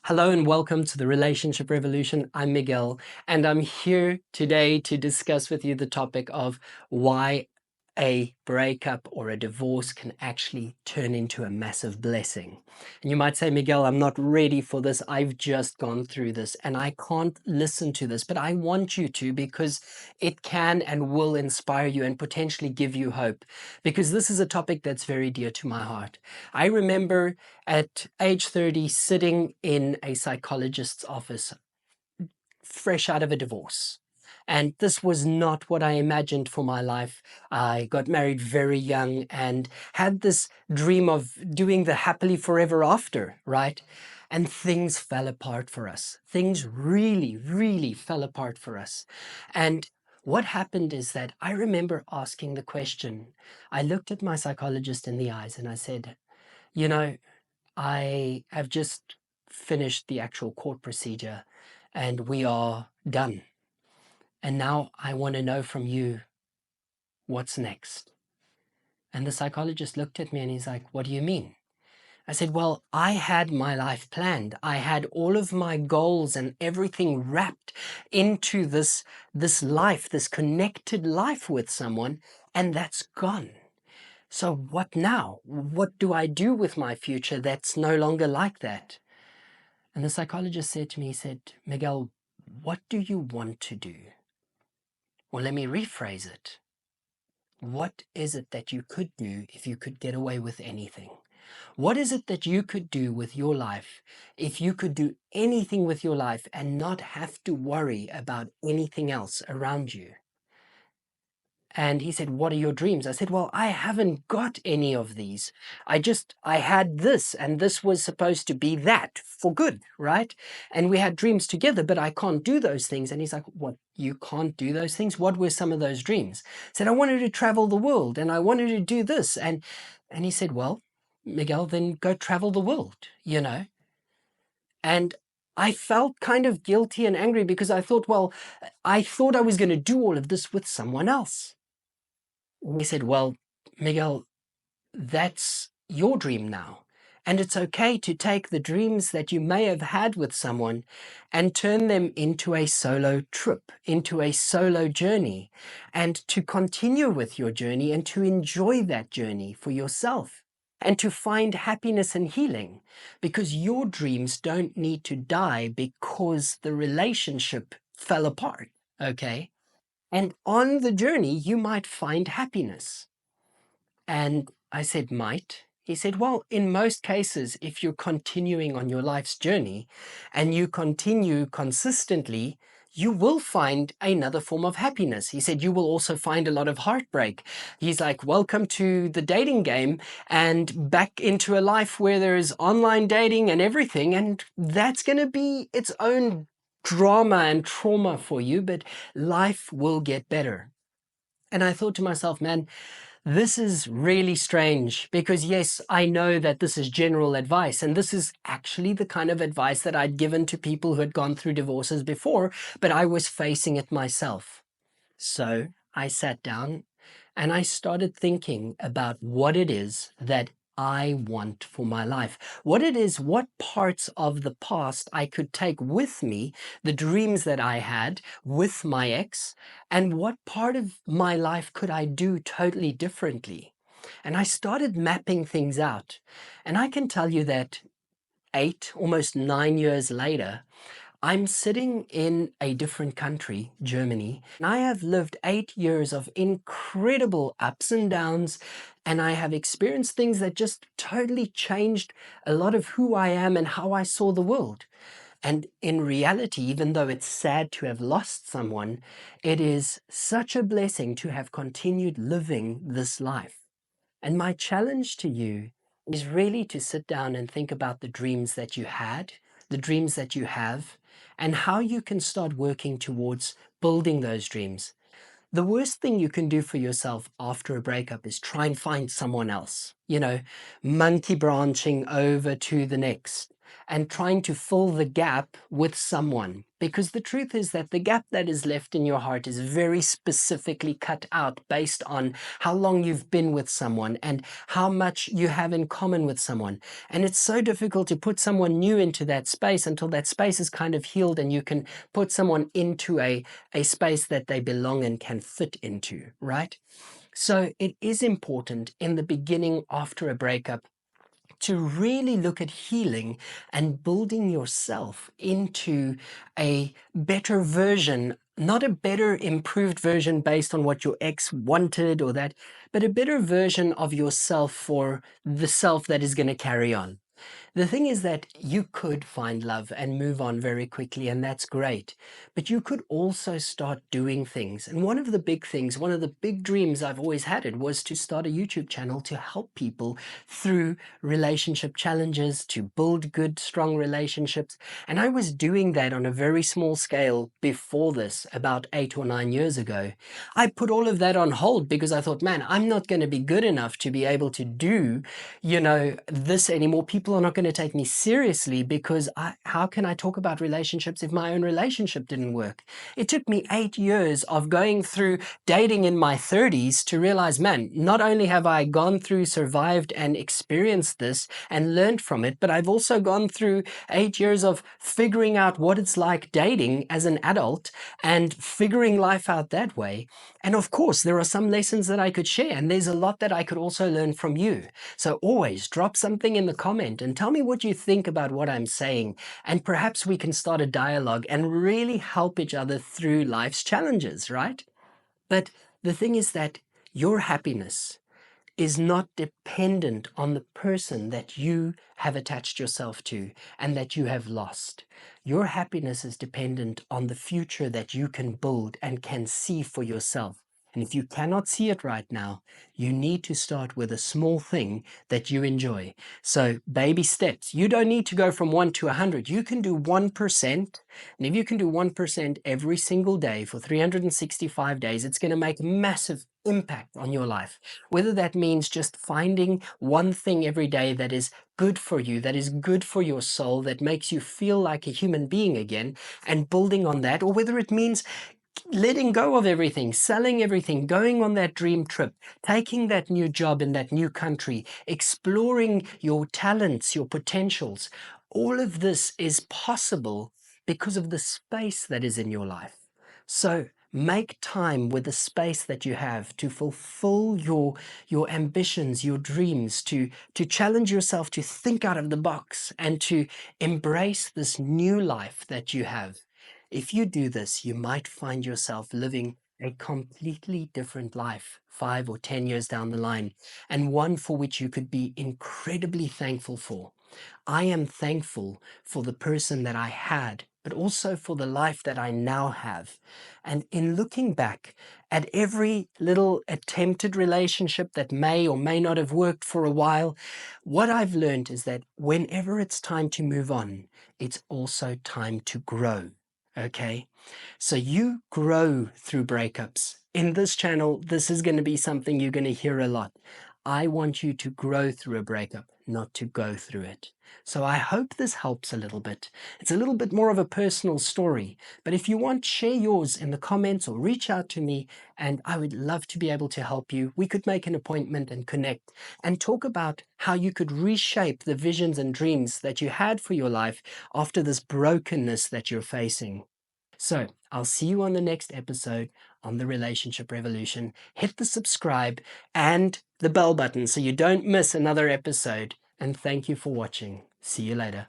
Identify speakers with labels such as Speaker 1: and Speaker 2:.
Speaker 1: Hello and welcome to the Relationship Revolution. I'm Miguel, and I'm here today to discuss with you the topic of why a breakup or a divorce can actually turn into a massive blessing. And you might say, Miguel, I'm not ready for this. I've just gone through this and I can't listen to this, but I want you to because it can and will inspire you and potentially give you hope, because this is a topic that's very dear to my heart. I remember at age 30 sitting in a psychologist's office, fresh out of a divorce. And this was not what I imagined for my life. I got married very young and had this dream of doing the happily forever after, right? And things fell apart for us. Things really, really fell apart for us. And what happened is that I remember asking the question. I looked at my psychologist in the eyes and I said, you know, I have just finished the actual court procedure and we are done. And now I want to know from you, what's next? And the psychologist looked at me and he's like, what do you mean? I said, well, I had my life planned. I had all of my goals and everything wrapped into this life, this connected life with someone, and that's gone. So what now? What do I do with my future that's no longer like that? And the psychologist said to me, he said, Miguel, what do you want to do? Well, let me rephrase it. What is it that you could do if you could get away with anything? What is it that you could do with your life if you could do anything with your life and not have to worry about anything else around you? And he said, what are your dreams? I said, well, I haven't got any of these. I had this, and this was supposed to be that for good, right? And we had dreams together, but I can't do those things. And he's like, what, you can't do those things? What were some of those dreams? I said, I wanted to travel the world and I wanted to do this. And he said, well, Miguel, then go travel the world. And I felt kind of guilty and angry because I thought, well, I thought I was going to do all of this with someone else. He said, well, Miguel, that's your dream now. And it's okay to take the dreams that you may have had with someone and turn them into a solo trip, into a solo journey, and to continue with your journey and to enjoy that journey for yourself and to find happiness and healing, because your dreams don't need to die because the relationship fell apart, okay? And on the journey, you might find happiness. And I said, might? He said, well, in most cases, if you're continuing on your life's journey and you continue consistently, you will find another form of happiness. He said, you will also find a lot of heartbreak. He's like, welcome to the dating game and back into a life where there is online dating and everything. And that's going to be its own drama and trauma for you, but life will get better. And I thought to myself, man, this is really strange, because yes, I know that this is general advice, and this is actually the kind of advice that I'd given to people who had gone through divorces before, but I was facing it myself. So I sat down and I started thinking about what it is that I want for my life. What it is, what parts of the past I could take with me, the dreams that I had with my ex, and what part of my life could I do totally differently. And I started mapping things out. And I can tell you that 8, almost 9 years later, I'm sitting in a different country, Germany, and I have lived 8 years of incredible ups and downs, and I have experienced things that just totally changed a lot of who I am and how I saw the world. And in reality, even though it's sad to have lost someone, it is such a blessing to have continued living this life. And my challenge to you is really to sit down and think about the dreams that you had, the dreams that you have, and how you can start working towards building those dreams. The worst thing you can do for yourself after a breakup is try and find someone else, monkey branching over to the next. and trying to fill the gap with someone. Because the truth is that the gap that is left in your heart is very specifically cut out based on how long you've been with someone and how much you have in common with someone. And it's so difficult to put someone new into that space until that space is kind of healed and you can put someone into a space that they belong and can fit into, right? So it is important in the beginning after a breakup to really look at healing and building yourself into a better version, not a better improved version based on what your ex wanted or that, but a better version of yourself for the self that is going to carry on. The thing is that you could find love and move on very quickly, and that's great. But you could also start doing things. And one of the big things, one of the big dreams I've always had it was to start a YouTube channel to help people through relationship challenges, to build good, strong relationships. And I was doing that on a very small scale before this, about 8 or 9 years ago. I put all of that on hold because I thought, man, I'm not going to be good enough to be able to do, this anymore. People are not going to take me seriously because how can I talk about relationships if my own relationship didn't work? It took me 8 years of going through dating in my 30s to realize, man, not only have I gone through, survived and experienced this and learned from it, but I've also gone through 8 years of figuring out what it's like dating as an adult and figuring life out that way. And of course, there are some lessons that I could share, and there's a lot that I could also learn from you. So always drop something in the comment and tell me what you think about what I'm saying. And perhaps we can start a dialogue and really help each other through life's challenges, right? But the thing is that your happiness is not dependent on the person that you have attached yourself to and that you have lost. Your happiness is dependent on the future that you can build and can see for yourself. And if you cannot see it right now, you need to start with a small thing that you enjoy. So baby steps. You don't need to go from 1 to 100. You can do 1%. And if you can do 1% every single day for 365 days, it's going to make a massive impact on your life. Whether that means just finding one thing every day that is good for you, that is good for your soul, that makes you feel like a human being again, and building on that, or whether it means letting go of everything, selling everything, going on that dream trip, taking that new job in that new country, exploring your talents, your potentials. All of this is possible because of the space that is in your life. So make time with the space that you have to fulfill your ambitions, your dreams, to challenge yourself to think out of the box and to embrace this new life that you have. If you do this, you might find yourself living a completely different life 5 or 10 years down the line, and one for which you could be incredibly thankful for. I am thankful for the person that I had, but also for the life that I now have. And in looking back at every little attempted relationship that may or may not have worked for a while, what I've learned is that whenever it's time to move on, it's also time to grow. Okay, so you grow through breakups. In this channel, this is going to be something you're going to hear a lot. I want you to grow through a breakup, not to go through it. So I hope this helps a little bit. It's a little bit more of a personal story, but if you want, share yours in the comments or reach out to me, and I would love to be able to help you. We could make an appointment and connect and talk about how you could reshape the visions and dreams that you had for your life after this brokenness that you're facing. So I'll see you on the next episode on the Relationship Revolution. Hit the subscribe and the bell button so you don't miss another episode. And thank you for watching. See you later.